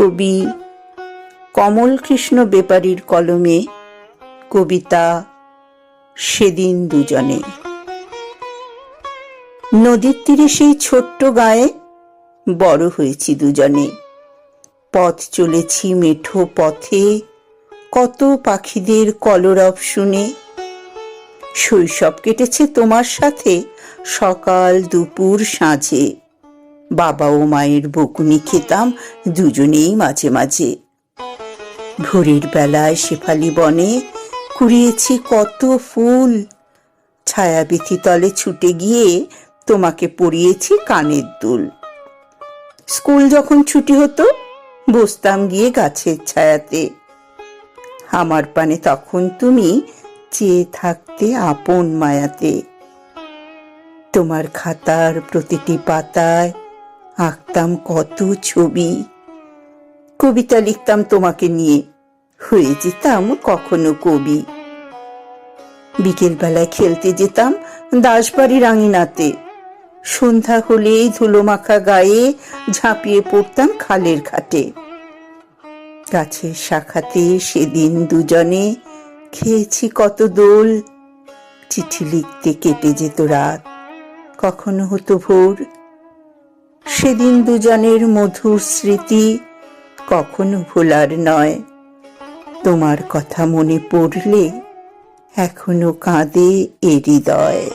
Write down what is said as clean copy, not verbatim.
কবি কমল কৃষ্ণ বেপারীর কলমে কবিতা সেদিন দুজনে। নদীর তীরে সেই ছোট্ট গায়ে বড় হয়েছি দুজনে। পথ চলেছি মেঠো পথে, কত পাখিদের কলরব শুনে। শৈশব কেটেছে তোমার সাথে সকাল দুপুর সাঁঝে। বাবা ও মায়ের বকুনি খেতাম দুজনেই মাঝে মাঝে। ভোরের বেলায় শেফালি বনে কুড়িয়েছি কত ফুল। ছায়াবিথি তলে ছুটে গিয়ে তোমাকে পরিয়েছি কানের দুল। স্কুল যখন ছুটি হতো বসতাম গিয়ে গাছের ছায়াতে। আমার পানে তখন তুমি চেয়ে থাকতে আপন মায়াতে। তোমার খাতার প্রতিটি পাতায় আঁকতাম কত ছবি। কবিতা লিখতাম তোমাকে নিয়ে, হয়ে যেতাম কখনো কবি। বিকেল বেলায় খেলতে যেতাম দাসবাড়ির আঙিনাতে। সন্ধ্যা হলেই ধুলো মাখা গায়ে ঝাঁপিয়ে পড়তাম খালের ঘাটে। গাছের শাখাতে সেদিন দুজনে খেয়েছি কত দোল। চিঠি লিখতে কেটে যেত রাত, কখনো হতো ভোর। সেদিন দুজনের মধুর স্মৃতি কখনো ভোলার নয়। তোমার কথা মনে পড়লে এখনো কাঁদে এ হৃদয়।